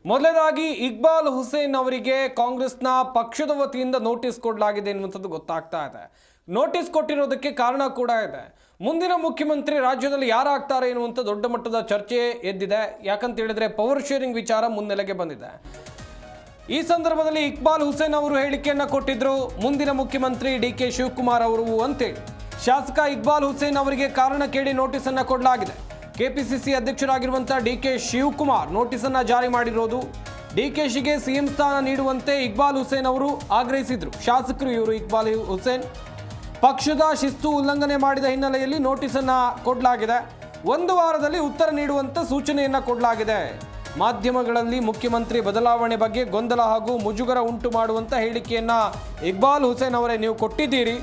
ಮೊದಲನೇದಾಗಿ ಇಕ್ಬಾಲ್ ಹುಸೇನ್ ಅವರಿಗೆ ಕಾಂಗ್ರೆಸ್ನ ಪಕ್ಷದ ವತಿಯಿಂದ ನೋಟಿಸ್ ಕೊಡಲಾಗಿದೆ ಎನ್ನುವಂಥದ್ದು ಗೊತ್ತಾಗ್ತಾ ಇದೆ. ನೋಟಿಸ್ ಕೊಟ್ಟಿರೋದಕ್ಕೆ ಕಾರಣ ಕೂಡ ಇದೆ. ಮುಂದಿನ ಮುಖ್ಯಮಂತ್ರಿ ರಾಜ್ಯದಲ್ಲಿ ಯಾರಾಗ್ತಾರೆ ಎನ್ನುವಂಥ ದೊಡ್ಡ ಮಟ್ಟದ ಚರ್ಚೆ ಎದ್ದಿದೆ. ಯಾಕಂತ ಹೇಳಿದ್ರೆ ಪವರ್ ಶೇರಿಂಗ್ ವಿಚಾರ ಮುನ್ನೆಲೆಗೆ ಬಂದಿದೆ. ಈ ಸಂದರ್ಭದಲ್ಲಿ ಇಕ್ಬಾಲ್ ಹುಸೇನ್ ಅವರು ಹೇಳಿಕೆಯನ್ನು ಕೊಟ್ಟಿದ್ರು, ಮುಂದಿನ ಮುಖ್ಯಮಂತ್ರಿ ಡಿ.ಕೆ. ಶಿವಕುಮಾರ್ ಅವರು ಅಂತೇಳಿ. ಶಾಸಕ ಇಕ್ಬಾಲ್ ಹುಸೇನ್ ಅವರಿಗೆ ಕಾರಣ ಕೇಳಿ ನೋಟಿಸ್ ಅನ್ನು ಕೊಡಲಾಗಿದೆ. ಕೆಪಿಸಿಸಿ ಅಧ್ಯಕ್ಷರಾಗಿರುವಂಥ ಡಿ.ಕೆ. ಶಿವಕುಮಾರ್ ನೋಟಿಸ್ ಅನ್ನು ಜಾರಿ ಮಾಡಿರೋದು. ಡಿ.ಕೆ.ಶಿಗೆ ಸಿಎಂ ಸ್ಥಾನ ನೀಡುವಂತೆ ಇಕ್ಬಾಲ್ ಹುಸೇನ್ ಅವರು ಆಗ್ರಹಿಸಿದ್ರು. ಶಾಸಕರು ಇವರು ಇಕ್ಬಾಲ್ ಹುಸೇನ್ ಪಕ್ಷದ ಶಿಸ್ತು ಉಲ್ಲಂಘನೆ ಮಾಡಿದ ಹಿನ್ನೆಲೆಯಲ್ಲಿ ನೋಟಿಸ್ ಅನ್ನು ಕೊಡಲಾಗಿದೆ. 1 ವಾರದಲ್ಲಿ ಉತ್ತರ ನೀಡುವಂತೆ ಸೂಚನೆಯನ್ನು ಕೊಡಲಾಗಿದೆ. ಮಾಧ್ಯಮಗಳಲ್ಲಿ ಮುಖ್ಯಮಂತ್ರಿ ಬದಲಾವಣೆ ಬಗ್ಗೆ ಗೊಂದಲ ಹಾಗೂ ಮುಜುಗರ ಉಂಟು ಮಾಡುವಂಥ ಹೇಳಿಕೆಯನ್ನ ಇಕ್ಬಾಲ್ ಹುಸೇನ್ ಅವರೇ ನೀವು ಕೊಟ್ಟಿದ್ದೀರಿ.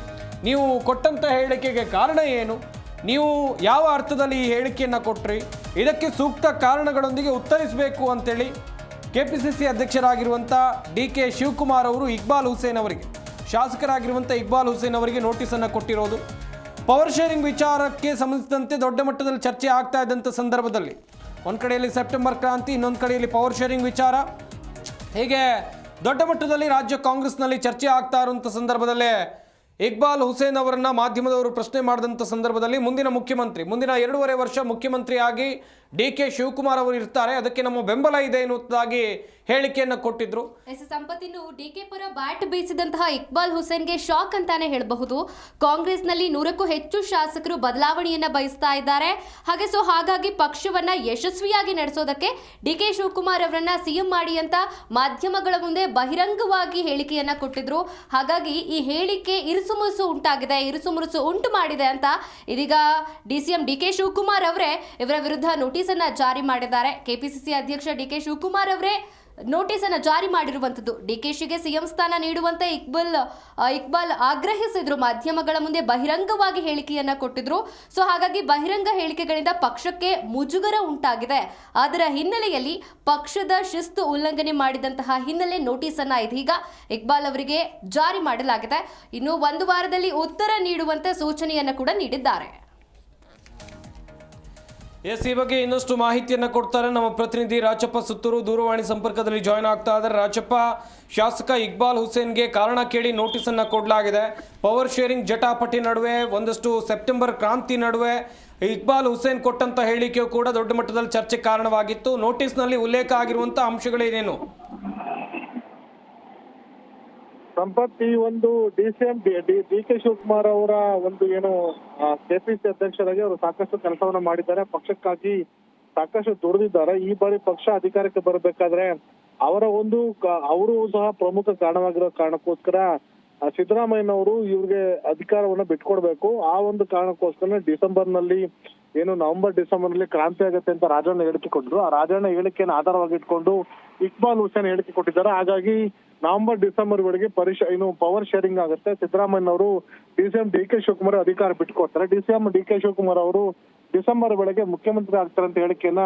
ನೀವು ಕೊಟ್ಟಂಥ ಹೇಳಿಕೆಗೆ ಕಾರಣ ಏನು? ನೀವು ಯಾವ ಅರ್ಥದಲ್ಲಿ ಈ ಹೇಳಿಕೆಯನ್ನು ಕೊಟ್ರಿ? ಇದಕ್ಕೆ ಸೂಕ್ತ ಕಾರಣಗಳೊಂದಿಗೆ ಉತ್ತರಿಸಬೇಕು ಅಂತೇಳಿ ಕೆಪಿಸಿಸಿ ಅಧ್ಯಕ್ಷರಾಗಿರುವಂಥ ಡಿ.ಕೆ. ಶಿವಕುಮಾರ್ ಅವರು ಇಕ್ಬಾಲ್ ಹುಸೇನ್ ಅವರಿಗೆ, ಶಾಸಕರಾಗಿರುವಂಥ ಇಕ್ಬಾಲ್ ಹುಸೇನ್ ಅವರಿಗೆ ನೋಟಿಸನ್ನು ಕೊಟ್ಟಿರೋದು. ಪವರ್ ಶೇರಿಂಗ್ ವಿಚಾರಕ್ಕೆ ಸಂಬಂಧಿಸಿದಂತೆ ದೊಡ್ಡ ಮಟ್ಟದಲ್ಲಿ ಚರ್ಚೆ ಆಗ್ತಾ ಇದ್ದಂಥ ಸಂದರ್ಭದಲ್ಲಿ ಒಂದು ಕಡೆಯಲ್ಲಿ ಸೆಪ್ಟೆಂಬರ್ ಕ್ರಾಂತಿ, ಇನ್ನೊಂದು ಕಡೆಯಲ್ಲಿ ಪವರ್ ಶೇರಿಂಗ್ ವಿಚಾರ, ಹೀಗೆ ದೊಡ್ಡ ಮಟ್ಟದಲ್ಲಿ ರಾಜ್ಯ ಕಾಂಗ್ರೆಸ್ನಲ್ಲಿ ಚರ್ಚೆ ಆಗ್ತಾ ಇರುವಂಥ ಸಂದರ್ಭದಲ್ಲೇ ಇಕ್ಬಾಲ್ ಹುಸೇನ್ ಅವರನ್ನು ಮಾಧ್ಯಮದವರು ಪ್ರಶ್ನೆ ಮಾಡಿದಂಥ ಸಂದರ್ಭದಲ್ಲಿ ಮುಂದಿನ 2.5 ವರ್ಷ ಮುಖ್ಯಮಂತ್ರಿಯಾಗಿ ಡಿ.ಕೆ. ಶಿವಕುಮಾರ್ ಅವರು ಇರ್ತಾರೆ, ಅದಕ್ಕೆ ನಮ್ಮ ಬೆಂಬಲ ಇದೆ ಎನ್ನುವುದಾಗಿ ಹೇಳಿಕೆಯನ್ನು ಕೊಟ್ಟಿದ್ರು. ಸಂಪತ್ತಿನ್ನು ಡಿಕೆ ಪರ ಬ್ಯಾಟ್ ಬೀಸಿದಂತಹ ಇಕ್ಬಾಲ್ ಹುಸೇನ್ಗೆ ಶಾಕ್ ಅಂತಾನೆ ಹೇಳಬಹುದು. ಕಾಂಗ್ರೆಸ್ನಲ್ಲಿ 100ಕ್ಕೂ ಹೆಚ್ಚು ಶಾಸಕರು ಬದಲಾವಣೆಯನ್ನ ಬಯಸ್ತಾ ಇದ್ದಾರೆ. ಹಾಗಾಗಿ ಪಕ್ಷವನ್ನ ಯಶಸ್ವಿಯಾಗಿ ನಡೆಸೋದಕ್ಕೆ ಡಿ.ಕೆ. ಶಿವಕುಮಾರ್ ಅವರನ್ನ ಸಿಎಂ ಮಾಡಿ ಅಂತ ಮಾಧ್ಯಮಗಳ ಮುಂದೆ ಬಹಿರಂಗವಾಗಿ ಹೇಳಿಕೆಯನ್ನ ಕೊಟ್ಟಿದ್ರು. ಹಾಗಾಗಿ ಈ ಹೇಳಿಕೆ ಇರುಸುಮುರುಸು ಉಂಟು ಮಾಡಿದೆ ಅಂತ ಇದೀಗ ಡಿಸಿಎಂ ಡಿ.ಕೆ. ಶಿವಕುಮಾರ್ ಅವರೇ ಇವರ ವಿರುದ್ಧ ನೋಟಿಸ್ ಅನ್ನ ಜಾರಿ ಮಾಡಿದ್ದಾರೆ. ಕೆಪಿಸಿಸಿ ಅಧ್ಯಕ್ಷ ಡಿ.ಕೆ. ಶಿವಕುಮಾರ್ ಅವರೇ ನೋಟಿಸ್ ಅನ್ನು ಜಾರಿ ಮಾಡಿರುವಂತದ್ದು. ಡಿ.ಕೆ.ಶಿಗೆ ಸಿಎಂ ಸ್ಥಾನ ನೀಡುವಂತೆ ಇಕ್ಬಾಲ್ ಆಗ್ರಹಿಸಿದ್ರು. ಮಾಧ್ಯಮಗಳ ಮುಂದೆ ಬಹಿರಂಗವಾಗಿ ಹೇಳಿಕೆಯನ್ನ ಕೊಟ್ಟಿದ್ರು. ಹಾಗಾಗಿ ಬಹಿರಂಗ ಹೇಳಿಕೆಗಳಿಂದ ಪಕ್ಷಕ್ಕೆ ಮುಜುಗರ ಉಂಟಾಗಿದೆ. ಅದರ ಹಿನ್ನೆಲೆಯಲ್ಲಿ ಪಕ್ಷದ ಶಿಸ್ತು ಉಲ್ಲಂಘನೆ ಮಾಡಿದಂತಹ ಹಿನ್ನೆಲೆ ನೋಟಿಸ್ ಅನ್ನ ಇದೀಗ ಇಕ್ಬಾಲ್ ಅವರಿಗೆ ಜಾರಿ ಮಾಡಲಾಗಿದೆ. ಇನ್ನು 1 ವಾರದಲ್ಲಿ ಉತ್ತರ ನೀಡುವಂತೆ ಸೂಚನೆಯನ್ನು ಕೂಡ ನೀಡಿದ್ದಾರೆ. ಈ ಬಗ್ಗೆ ಇನ್ನಷ್ಟು ಮಾಹಿತಿಯನ್ನು ಕೊಡ್ತಾರೆ ನಮ್ಮ ಪ್ರತಿನಿಧಿ ರಾಜಪ್ಪ ಸುತ್ತೂರು ದೂರವಾಣಿ ಸಂಪರ್ಕದಲ್ಲಿ ಜಾಯ್ನ್ ಆಗ್ತಾ ಇದ್ದಾರೆ. ರಾಜಪ್ಪ, ಶಾಸಕ ಇಕ್ಬಾಲ್ ಹುಸೇನ್ಗೆ ಕಾರಣ ಕೇಳಿ ನೋಟಿಸ್ ಅನ್ನು ಕೊಡಲಾಗಿದೆ. ಪವರ್ ಶೇರಿಂಗ್ ಜಟಾಪಟಿ ನಡುವೆ, ಒಂದಷ್ಟು ಸೆಪ್ಟೆಂಬರ್ ಕ್ರಾಂತಿ ನಡುವೆ ಇಕ್ಬಾಲ್ ಹುಸೇನ್ ಕೊಟ್ಟಂತ ಹೇಳಿಕೆಯು ಕೂಡ ದೊಡ್ಡ ಮಟ್ಟದಲ್ಲಿ ಚರ್ಚೆ ಕಾರಣವಾಗಿತ್ತು. ನೋಟಿಸ್ನಲ್ಲಿ ಉಲ್ಲೇಖ ಆಗಿರುವಂತ ಅಂಶಗಳೇನೇನು? ಸಂಪತ್, ಈ ಒಂದು ಡಿಸಿಎಂ ಡಿ.ಕೆ. ಶಿವಕುಮಾರ್ ಅವರ ಒಂದು ಏನು ಕೆಪಿಸಿ ಅಧ್ಯಕ್ಷರಾಗಿ ಅವರು ಸಾಕಷ್ಟು ಕೆಲಸವನ್ನ ಮಾಡಿದ್ದಾರೆ, ಪಕ್ಷಕ್ಕಾಗಿ ಸಾಕಷ್ಟು ದುಡಿದಿದ್ದಾರೆ. ಈ ಬಾರಿ ಪಕ್ಷ ಅಧಿಕಾರಕ್ಕೆ ಬರಬೇಕಾದ್ರೆ ಅವರು ಸಹ ಪ್ರಮುಖ ಕಾರಣವಾಗಿರೋ ಕಾರಣಕ್ಕೋಸ್ಕರ ಸಿದ್ದರಾಮಯ್ಯನವರು ಇವ್ರಿಗೆ ಅಧಿಕಾರವನ್ನ ಬಿಟ್ಕೊಡ್ಬೇಕು. ಆ ಒಂದು ಕಾರಣಕ್ಕೋಸ್ಕರ ನವೆಂಬರ್ ಡಿಸೆಂಬರ್ ನಲ್ಲಿ ಕ್ರಾಂತಿ ಆಗುತ್ತೆ ಅಂತ ರಾಜಣ್ಣ ಹೇಳಿಕೆ ಕೊಟ್ಟರು. ಆ ರಾಜಣ್ಣ ಹೇಳಿಕೆಯನ್ನು ಆಧಾರವಾಗಿ ಇಟ್ಕೊಂಡು ಇಕ್ಬಾಲ್ ಹುಸೇನ್ ಹೇಳಿಕೆ ಕೊಟ್ಟಿದ್ದಾರೆ. ಹಾಗಾಗಿ ನವೆಂಬರ್ ಡಿಸೆಂಬರ್ ವೇಳೆಗೆ ಪವರ್ ಶೇರಿಂಗ್ ಆಗುತ್ತೆ. ಸಿದ್ದರಾಮಯ್ಯನವರು ಡಿಸಿಎಂ ಡಿ.ಕೆ. ಶಿವಕುಮಾರ್ ಅಧಿಕಾರ ಬಿಟ್ಕೊಡ್ತಾರೆ. ಡಿಸಿಎಂ ಡಿ.ಕೆ. ಶಿವಕುಮಾರ್ ಅವರು ಡಿಸೆಂಬರ್ ವೇಳೆಗೆ ಮುಖ್ಯಮಂತ್ರಿ ಆಗ್ತಾರೆ ಅಂತ ಹೇಳಿಕೆಯನ್ನ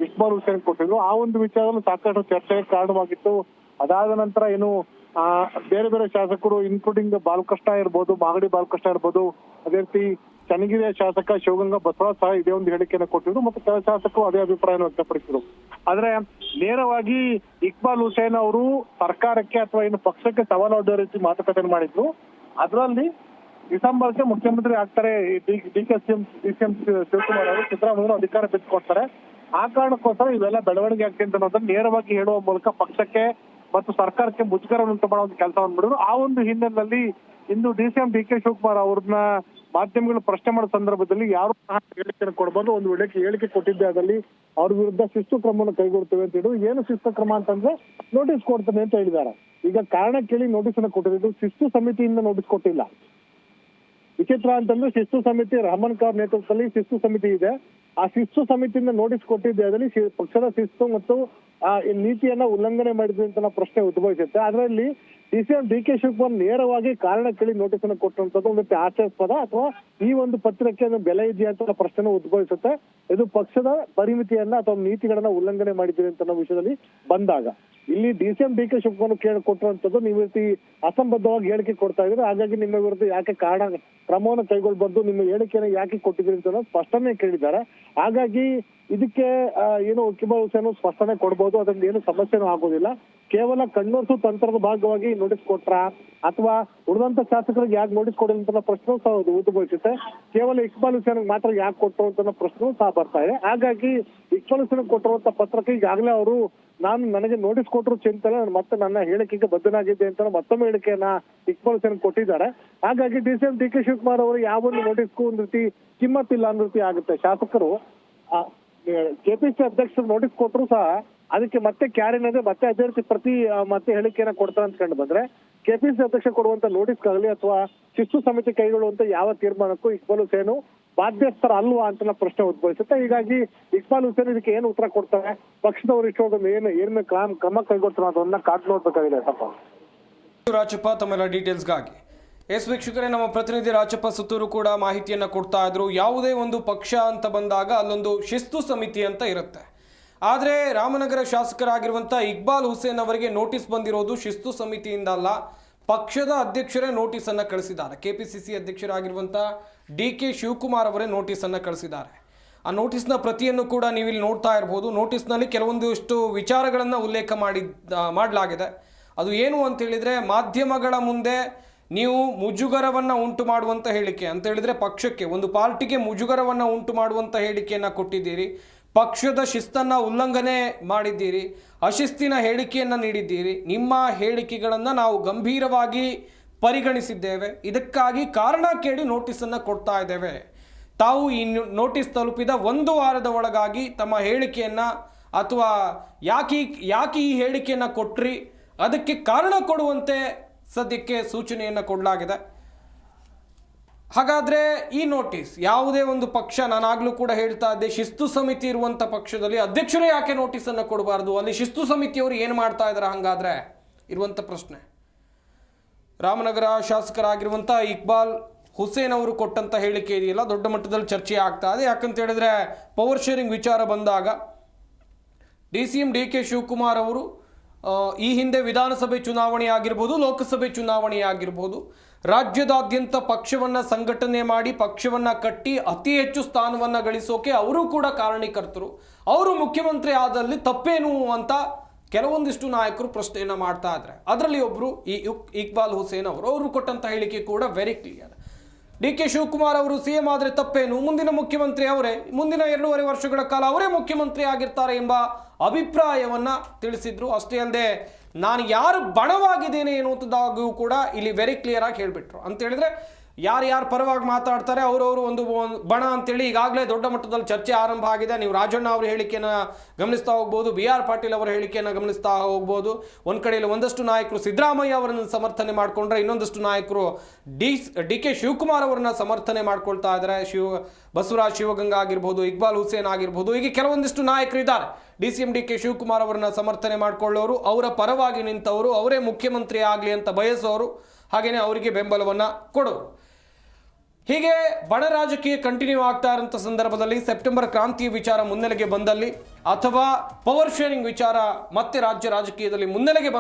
ಇಕ್ಬಾಲ್ ಹುಸೇನ್ ಕೊಟ್ಟಿದ್ರು. ಆ ಒಂದು ವಿಚಾರದಲ್ಲಿ ಸಾಕಷ್ಟು ಚರ್ಚೆಗೆ ಕಾರಣವಾಗಿತ್ತು. ಅದಾದ ನಂತರ ಬೇರೆ ಬೇರೆ ಶಾಸಕರು ಇನ್ಕ್ಲೂಡಿಂಗ್ ಬಾಲಕೃಷ್ಣ ಇರ್ಬೋದು, ಮಾಗಡಿ ಬಾಲಕೃಷ್ಣ ಇರ್ಬೋದು, ಅದೇ ರೀತಿ ಚನ್ನಗಿರಿಯ ಶಾಸಕ ಶಿವಗಂಗಾ ಬಸವರಾಜ್ ಸಹ ಇದೇ ಒಂದು ಹೇಳಿಕೆಯನ್ನು ಕೊಟ್ಟಿದ್ರು ಮತ್ತು ಕೆಲ ಶಾಸಕರು ಅದೇ ಅಭಿಪ್ರಾಯವನ್ನು ವ್ಯಕ್ತಪಡಿಸಿದ್ರು. ಆದ್ರೆ ನೇರವಾಗಿ ಇಕ್ಬಾಲ್ ಹುಸೇನ್ ಅವರು ಸರ್ಕಾರಕ್ಕೆ ಅಥವಾ ಪಕ್ಷಕ್ಕೆ ಸವಾಲೊಡ್ಡುವ ರೀತಿ ಮಾತುಕತೆ ಮಾಡಿದ್ರು. ಅದರಲ್ಲಿ ಡಿಸೆಂಬರ್ಗೆ ಮುಖ್ಯಮಂತ್ರಿ ಆಗ್ತಾರೆ ಡಿಸಿಎಂ ಶಿವಕುಮಾರ್ ಅವರು, ಸಿದ್ದರಾಮಯ್ಯ ಅಧಿಕಾರ ಬಿಟ್ಟುಕೊಡ್ತಾರೆ. ಆ ಕಾರಣಕ್ಕೋಸ್ಕರ ಇವೆಲ್ಲ ಬೆಳವಣಿಗೆ ಆಗ್ತದೆ ಅಂತ ಅನ್ನೋದನ್ನ ನೇರವಾಗಿ ಹೇಳುವ ಮೂಲಕ ಪಕ್ಷಕ್ಕೆ ಮತ್ತು ಸರ್ಕಾರಕ್ಕೆ ಮುಜುಗರ ಉಂಟು ಮಾಡೋ ಒಂದು ಕೆಲಸವನ್ನು ಮಾಡಿದ್ರು. ಆ ಒಂದು ಹಿನ್ನೆಲೆಯಲ್ಲಿ ಇಂದು ಡಿಸಿಎಂ ಡಿ.ಕೆ. ಶಿವಕುಮಾರ್ ಅವ್ರನ್ನ ಮಾಧ್ಯಮಗಳು ಪ್ರಶ್ನೆ ಮಾಡೋ ಸಂದರ್ಭದಲ್ಲಿ ಯಾರು ಸಹ ಹೇಳಿಕೆಯನ್ನು ಕೊಡಬಾರ್ದು, ಒಂದು ಹೇಳಿಕೆ ಕೊಟ್ಟಿದ್ದೆ ಅದರಲ್ಲಿ ಅವ್ರ ವಿರುದ್ಧ ಶಿಸ್ತು ಕ್ರಮವನ್ನು ಕೈಗೊಳ್ತೇವೆ ಅಂತ ಹೇಳಿ, ಏನು ಶಿಸ್ತು ಕ್ರಮ ಅಂತಂದ್ರೆ ನೋಟಿಸ್ ಕೊಡ್ತೇನೆ ಅಂತ ಹೇಳಿದ್ದಾರೆ. ಈಗ ಕಾರಣ ಕೇಳಿ ನೋಟಿಸ್ ಅನ್ನು ಕೊಟ್ಟಿದ್ದು, ಶಿಸ್ತು ಸಮಿತಿಯಿಂದ ನೋಟಿಸ್ ಕೊಟ್ಟಿಲ್ಲ. ವಿಚಿತ್ರ ಅಂತಂದ್ರೆ ಶಿಸ್ತು ಸಮಿತಿ ರಹಮಾನ್ ಖಾನ್ ನೇತೃತ್ವದಲ್ಲಿ ಶಿಸ್ತು ಸಮಿತಿ ಇದೆ. ಆ ಶಿಸ್ತು ಸಮಿತಿಯಿಂದ ನೋಟಿಸ್ ಕೊಟ್ಟಿದ್ದೆ ಅದರಲ್ಲಿ ಪಕ್ಷದ ಶಿಸ್ತು ಮತ್ತು ನೀತಿಯನ್ನ ಉಲ್ಲಂಘನೆ ಮಾಡಿದ್ವಿ ಅಂತ ಪ್ರಶ್ನೆ ಉದ್ಭವಿಸುತ್ತೆ. ಅದರಲ್ಲಿ ಡಿಸಿಎಂ ಡಿ.ಕೆ. ಶಿವಕುಮಾರ್ ನೇರವಾಗಿ ಕಾರಣ ಕೇಳಿ ನೋಟಿಸ್ ಅನ್ನು ಕೊಟ್ಟಂತದ್ದು ಒಂದು ಹಾಸ್ಯಾಸ್ಪದ, ಅಥವಾ ಈ ಒಂದು ಪತ್ರಕ್ಕೆ ಬೆಲೆ ಇದೆಯಾ ಅಂತ ಪ್ರಶ್ನೆ ಉದ್ಭವಿಸುತ್ತೆ. ಇದು ಪಕ್ಷದ ಪರಿಮಿತಿಯನ್ನ ಅಥವಾ ನೀತಿಗಳನ್ನ ಉಲ್ಲಂಘನೆ ಮಾಡಿದ್ವಿ ಅಂತ ವಿಷಯದಲ್ಲಿ ಬಂದಾಗ ಇಲ್ಲಿ DCM DK ಶಿವಕುಮಾರ್ ಕೊಟ್ಟಿರುವಂತದ್ದು ನೀವು ರೀತಿ ಅಸಂಬದ್ಧವಾಗಿ ಹೇಳಿಕೆ ಕೊಡ್ತಾ ಇದ್ರೆ, ಹಾಗಾಗಿ ನಿಮ್ಮ ವಿರುದ್ಧ ಯಾಕೆ ಕ್ರಮವನ್ನು ಕೈಗೊಳ್ಬಾರ್ದು, ನಿಮ್ಮ ಹೇಳಿಕೆನ ಯಾಕೆ ಕೊಟ್ಟಿದ್ರಿ ಅಂತ ಸ್ಪಷ್ಟನೆ ಕೇಳಿದ್ದಾರೆ. ಹಾಗಾಗಿ ಇದಕ್ಕೆ ಏನು ಇಕ್ಬಾಲ್ ಹುಸೇನ್ ಸ್ಪಷ್ಟನೆ ಕೊಡ್ಬೋದು, ಅದ್ರಿಂದ ಏನು ಸಮಸ್ಯೆನೂ ಆಗೋದಿಲ್ಲ. ಕೇವಲ ಕಣ್ಣೊರೆಸು ತಂತ್ರದ ಭಾಗವಾಗಿ ನೋಟಿಸ್ ಕೊಟ್ರ ಅಥವಾ ಉಳಿದಂತ ಶಾಸಕರಿಗೆ ಯಾಕೆ ನೋಟಿಸ್ ಕೊಡಿಲ್ಲ ಅಂತ ಪ್ರಶ್ನೆ ಸಹ ಉದ್ಭವಿಸುತ್ತೆ. ಕೇವಲ ಇಕ್ಬಾಲ್ ಹುಸೇನ್ ಮಾತ್ರ ಯಾಕೆ ಕೊಟ್ಟರು ಅಂತ ಪ್ರಶ್ನೆ ಸಹ ಬರ್ತಾ ಇದೆ. ಹಾಗಾಗಿ ಇಕ್ಬಾಲ್ ಹುಸೇನ್ ಕೊಟ್ಟಿರುವಂತ ಪತ್ರಕ್ಕೆ ಈಗಾಗಲೇ ಅವರು ನನಗೆ ನೋಟಿಸ್ ಕೊಟ್ಟರು ಚಿಂತನೆ, ಮತ್ತೆ ನನ್ನ ಹೇಳಿಕೆಗೆ ಬದ್ಧನಾಗಿದ್ದೆ ಅಂತ ಮತ್ತೊಮ್ಮೆ ಹೇಳಿಕೆಯನ್ನ ಇಕ್ಬಾಲ್ ಹುಸೇನ್ ಕೊಟ್ಟಿದ್ದಾರೆ. ಹಾಗಾಗಿ DCM DK ಶಿವಕುಮಾರ್ ಅವರು ಯಾವ ಒಂದು ನೋಟಿಸ್ಗೂ ಒಂದ್ ರೀತಿ ಕಿಮ್ಮತ್ತಿಲ್ಲ ಅನ್ನೋ ರೀತಿ ಆಗುತ್ತೆ. ಶಾಸಕರು KPC ಅಧ್ಯಕ್ಷರು ನೋಟಿಸ್ ಕೊಟ್ಟರು ಸಹ ಅದಕ್ಕೆ ಮತ್ತೆ ಕ್ಯಾರಿನದೆ ಮತ್ತೆ ಅದೇ ರೀತಿ ಮತ್ತೆ ಹೇಳಿಕೆಯನ್ನ ಕೊಡ್ತಾರೆ ಅಂತ ಕಂಡು ಬಂದ್ರೆ KPC ಅಧ್ಯಕ್ಷ ಕೊಡುವಂತ ನೋಟಿಸ್ಗಾಗಲಿ ಅಥವಾ ಶಿಸ್ತು ಸಮಿತಿ ಕೈಗೊಳ್ಳುವಂತ ಯಾವ ತೀರ್ಮಾನಕ್ಕೂ ಇಕ್ಬಾಲ್ ಹುಸೇನ್ ಬಾಧ್ಯಸ್ಥರ ಅಲ್ವಾ ಅಂತ ಪ್ರಶ್ನೆ ಉದ್ಭವಿಸುತ್ತೆ. ಹೀಗಾಗಿ ಇಕ್ಬಾಲ್ ಹುಸೇನ್ ಇದಕ್ಕೆ ಏನು ಉತ್ತರ ಕೊಡ್ತಾರೆ, ಪಕ್ಷದವರು ಇಷ್ಟೊಂದು ಏನು ಕ್ರಮ ಕೈಗೊಳ್ತಾರೆ ಅದನ್ನ ಕಾದ್ ನೋಡ್ಬೇಕಾಗಿದೆ. ರಾಜಪ್ಪ ತಮ್ಮೆಲ್ಲ ಡೀಟೇಲ್ಸ್ಗಾಗಿ. ವೀಕ್ಷಕರೇ, ನಮ್ಮ ಪ್ರತಿನಿಧಿ ರಾಜಪ್ಪ ಸುತ್ತೂರು ಕೂಡ ಮಾಹಿತಿಯನ್ನು ಕೊಡ್ತಾ ಇದ್ರು. ಯಾವುದೇ ಒಂದು ಪಕ್ಷ ಅಂತ ಬಂದಾಗ ಅಲ್ಲೊಂದು ಶಿಸ್ತು ಸಮಿತಿ ಅಂತ ಇರುತ್ತೆ. ಆದರೆ ರಾಮನಗರ ಶಾಸಕರಾಗಿರುವಂಥ ಇಕ್ಬಾಲ್ ಹುಸೇನ್ ಅವರಿಗೆ ನೋಟಿಸ್ ಬಂದಿರೋದು ಶಿಸ್ತು ಸಮಿತಿಯಿಂದ ಅಲ್ಲ, ಪಕ್ಷದ ಅಧ್ಯಕ್ಷರೇ ನೋಟಿಸನ್ನು ಕಳಿಸಿದ್ದಾರೆ. KPCC ಅಧ್ಯಕ್ಷರಾಗಿರುವಂಥ DK ಶಿವಕುಮಾರ್ ಅವರೇ ನೋಟಿಸನ್ನು ಕಳಿಸಿದ್ದಾರೆ. ಆ ನೋಟಿಸ್ನ ಪ್ರತಿಯನ್ನು ಕೂಡ ನೀವಿಲ್ಲಿ ನೋಡ್ತಾ ಇರ್ಬೋದು. ನೋಟಿಸ್ನಲ್ಲಿ ಕೆಲವೊಂದಿಷ್ಟು ವಿಚಾರಗಳನ್ನು ಉಲ್ಲೇಖ ಮಾಡಲಾಗಿದೆ. ಅದು ಏನು ಅಂತೇಳಿದರೆ, ಮಾಧ್ಯಮಗಳ ಮುಂದೆ ನೀವು ಮುಜುಗರವನ್ನು ಉಂಟು ಮಾಡುವಂಥ ಹೇಳಿಕೆ ಅಂತ ಹೇಳಿದರೆ, ಪಕ್ಷಕ್ಕೆ ಒಂದು ಪಾರ್ಟಿಗೆ ಮುಜುಗರವನ್ನು ಉಂಟು ಮಾಡುವಂಥ ಹೇಳಿಕೆಯನ್ನು ಕೊಟ್ಟಿದ್ದೀರಿ, ಪಕ್ಷದ ಶಿಸ್ತನ್ನು ಉಲ್ಲಂಘನೆ ಮಾಡಿದ್ದೀರಿ, ಅಶಿಸ್ತಿನ ಹೇಳಿಕೆಯನ್ನು ನೀಡಿದ್ದೀರಿ. ನಿಮ್ಮ ಹೇಳಿಕೆಗಳನ್ನು ನಾವು ಗಂಭೀರವಾಗಿ ಪರಿಗಣಿಸಿದ್ದೇವೆ, ಇದಕ್ಕಾಗಿ ಕಾರಣ ಕೇಳಿ ನೋಟಿಸನ್ನು ಕೊಡ್ತಾ ಇದ್ದೇವೆ. ತಾವು ಈ ನೋಟಿಸ್ ತಲುಪಿದ 1 ವಾರದ ಒಳಗಾಗಿ ತಮ್ಮ ಹೇಳಿಕೆಯನ್ನು ಅಥವಾ ಯಾಕೆ ಈ ಹೇಳಿಕೆಯನ್ನು ಕೊಟ್ರಿ ಅದಕ್ಕೆ ಕಾರಣ ಕೊಡುವಂತೆ ಸದ್ಯಕ್ಕೆ ಸೂಚನೆಯನ್ನು ಕೊಡಲಾಗಿದೆ. ಹಾಗಾದರೆ ಈ ನೋಟಿಸ್ ಯಾವುದೇ ಒಂದು ಪಕ್ಷ, ನಾನಾಗಲೂ ಕೂಡ ಹೇಳ್ತಾ ಇದ್ದೆ, ಶಿಸ್ತು ಸಮಿತಿ ಇರುವಂಥ ಪಕ್ಷದಲ್ಲಿ ಅಧ್ಯಕ್ಷರೇ ಯಾಕೆ ನೋಟಿಸನ್ನು ಕೊಡಬಾರ್ದು, ಅಲ್ಲಿ ಶಿಸ್ತು ಸಮಿತಿಯವರು ಏನು ಮಾಡ್ತಾ ಇದ್ದಾರೆ ಹಾಗಾದರೆ ಇರುವಂಥ ಪ್ರಶ್ನೆ. ರಾಮನಗರ ಶಾಸಕರಾಗಿರುವಂಥ ಇಕ್ಬಾಲ್ ಹುಸೇನ್ ಅವರು ಕೊಟ್ಟಂಥ ಹೇಳಿಕೆ ಇದೆಯಲ್ಲ, ದೊಡ್ಡ ಮಟ್ಟದಲ್ಲಿ ಚರ್ಚೆ ಆಗ್ತಾ ಇದೆ. ಯಾಕಂತ ಹೇಳಿದ್ರೆ, ಪವರ್ ಶೇರಿಂಗ್ ವಿಚಾರ ಬಂದಾಗ DCM DK ಶಿವಕುಮಾರ್ ಅವರು ಈ ಹಿಂದೆ ವಿಧಾನಸಭೆ ಚುನಾವಣೆ ಆಗಿರ್ಬೋದು, ಲೋಕಸಭೆ ಚುನಾವಣೆ ಆಗಿರ್ಬೋದು, ರಾಜ್ಯದಾದ್ಯಂತ ಪಕ್ಷವನ್ನು ಸಂಘಟನೆ ಮಾಡಿ ಪಕ್ಷವನ್ನು ಕಟ್ಟಿ ಅತಿ ಹೆಚ್ಚು ಸ್ಥಾನವನ್ನು ಗಳಿಸೋಕೆ ಅವರು ಕೂಡ ಕಾರಣೀಕರ್ತರು. ಅವರು ಮುಖ್ಯಮಂತ್ರಿ ಆದಲ್ಲಿ ತಪ್ಪೇನು ಅಂತ ಕೆಲವೊಂದಿಷ್ಟು ನಾಯಕರು ಪ್ರಶ್ನೆಯನ್ನು ಮಾಡ್ತಾ ಇದ್ದಾರೆ. ಅದರಲ್ಲಿ ಒಬ್ಬರು ಇಕ್ಬಾಲ್ ಹುಸೇನ್ ಅವರು ಕೊಟ್ಟಂಥ ಹೇಳಿಕೆ ಕೂಡ ವೆರಿ ಕ್ಲಿಯರ್. DK ಶಿವಕುಮಾರ್ ಅವರು CM ಆದರೆ ತಪ್ಪೇನು, ಮುಂದಿನ ಮುಖ್ಯಮಂತ್ರಿ ಅವರೇ, ಮುಂದಿನ 2.5 ವರ್ಷಗಳ ಕಾಲ ಅವರೇ ಮುಖ್ಯಮಂತ್ರಿ ಆಗಿರ್ತಾರೆ ಎಂಬ ಅಭಿಪ್ರಾಯವನ್ನು ತಿಳಿಸಿದ್ರು. ಅಷ್ಟೇ ಅಲ್ಲದೆ, ನಾನು ಯಾರು ಬಣವಾಗಿದ್ದೇನೆ ಎನ್ನುವಂಥದ್ದಾಗೂ ಕೂಡ ಇಲ್ಲಿ ವೆರಿ ಕ್ಲಿಯರ್ ಆಗಿ ಹೇಳಿಬಿಟ್ರು. ಅಂತ ಹೇಳಿದ್ರೆ, ಯಾರು ಪರವಾಗಿ ಮಾತಾಡ್ತಾರೆ ಅವರವರು ಒಂದು ಬಣ ಅಂತೇಳಿ ಈಗಾಗಲೇ ದೊಡ್ಡ ಮಟ್ಟದಲ್ಲಿ ಚರ್ಚೆ ಆರಂಭ ಆಗಿದೆ. ನೀವು ರಾಜಣ್ಣ ಅವರ ಹೇಳಿಕೆಯನ್ನು ಗಮನಿಸ್ತಾ ಹೋಗ್ಬೋದು, BR ಪಾಟೀಲ್ ಅವರ ಹೇಳಿಕೆಯನ್ನು ಗಮನಿಸ್ತಾ ಹೋಗ್ಬೋದು. ಒಂದು ಕಡೆಯಲ್ಲಿ ಒಂದಷ್ಟು ನಾಯಕರು ಸಿದ್ದರಾಮಯ್ಯ ಅವರನ್ನು ಸಮರ್ಥನೆ ಮಾಡಿಕೊಂಡ್ರೆ, ಇನ್ನೊಂದಷ್ಟು ನಾಯಕರು DK ಶಿವಕುಮಾರ್ ಅವರನ್ನ ಸಮರ್ಥನೆ ಮಾಡ್ಕೊಳ್ತಾ ಇದ್ದಾರೆ. ಬಸವರಾಜ್ ಶಿವಗಂಗಾ ಆಗಿರ್ಬೋದು, ಇಕ್ಬಾಲ್ ಹುಸೇನ್ ಆಗಿರ್ಬೋದು, ಹೀಗೆ ಕೆಲವೊಂದಿಷ್ಟು ನಾಯಕರು ಇದ್ದಾರೆ. DCM DK ಶಿವಕುಮಾರ್ ಅವರನ್ನ ಸಮರ್ಥನೆ ಮಾಡ್ಕೊಳ್ಳೋರು, ಅವರ ಪರವಾಗಿ ನಿಂತವರು, ಅವರೇ ಮುಖ್ಯಮಂತ್ರಿ ಆಗಲಿ ಅಂತ ಬಯಸೋರು, ಹಾಗೆಯೇ ಅವರಿಗೆ ಬೆಂಬಲವನ್ನು ಕೊಡೋರು. ಹೀಗೆ ಬಣ ರಾಜಕೀಯ ಕಂಟಿನ್ಯೂ ಆಗ್ತಾ ಇರೋಂಥ ಸಂದರ್ಭದಲ್ಲಿ ಸೆಪ್ಟೆಂಬರ್ ಕ್ರಾಂತಿಯ ವಿಚಾರ ಮುನ್ನೆಲೆಗೆ ಬಂದಲ್ಲಿ ಅಥವಾ ಪವರ್ ಶೇರಿಂಗ್ ವಿಚಾರ ಮತ್ತೆ ರಾಜ್ಯ ರಾಜಕೀಯದಲ್ಲಿ ಮುನ್ನೆಲೆಗೆ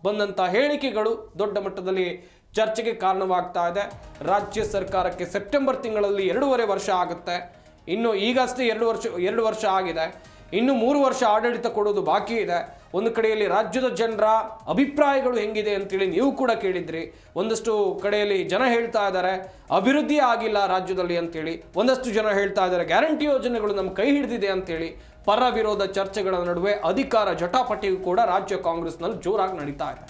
ಬಂದಂಥ ಹೇಳಿಕೆಗಳು ದೊಡ್ಡ ಮಟ್ಟದಲ್ಲಿ ಚರ್ಚೆಗೆ ಕಾರಣವಾಗ್ತಾ ಇದೆ. ರಾಜ್ಯ ಸರ್ಕಾರಕ್ಕೆ ಸೆಪ್ಟೆಂಬರ್ ತಿಂಗಳಲ್ಲಿ 2.5 ವರ್ಷ ಆಗುತ್ತೆ. ಇನ್ನು ಈಗಷ್ಟೇ 2 ವರ್ಷ ಆಗಿದೆ. ಇನ್ನು 3 ವರ್ಷ ಆಡಳಿತ ಕೊಡೋದು ಬಾಕಿ ಇದೆ. ಒಂದು ಕಡೆಯಲ್ಲಿ ರಾಜ್ಯದ ಜನರ ಅಭಿಪ್ರಾಯಗಳು ಹೆಂಗಿದೆ ಅಂತೇಳಿ ನೀವು ಕೂಡ ಕೇಳಿದ್ರಿ. ಒಂದಷ್ಟು ಕಡೆಯಲ್ಲಿ ಜನ ಹೇಳ್ತಾ ಇದ್ದಾರೆ ಅಭಿವೃದ್ಧಿ ಆಗಿಲ್ಲ ರಾಜ್ಯದಲ್ಲಿ ಅಂತೇಳಿ, ಒಂದಷ್ಟು ಜನ ಹೇಳ್ತಾ ಇದ್ದಾರೆ ಗ್ಯಾರಂಟಿ ಯೋಜನೆಗಳು ನಮ್ಮ ಕೈ ಹಿಡಿದಿದೆ ಅಂತೇಳಿ. ಪರ ವಿರೋಧ ಚರ್ಚೆಗಳ ನಡುವೆ ಅಧಿಕಾರ ಜಟಾಪಟಿಯು ಕೂಡ ರಾಜ್ಯ ಕಾಂಗ್ರೆಸ್ನಲ್ಲಿ ಜೋರಾಗಿ ನಡೀತಾ ಇದೆ.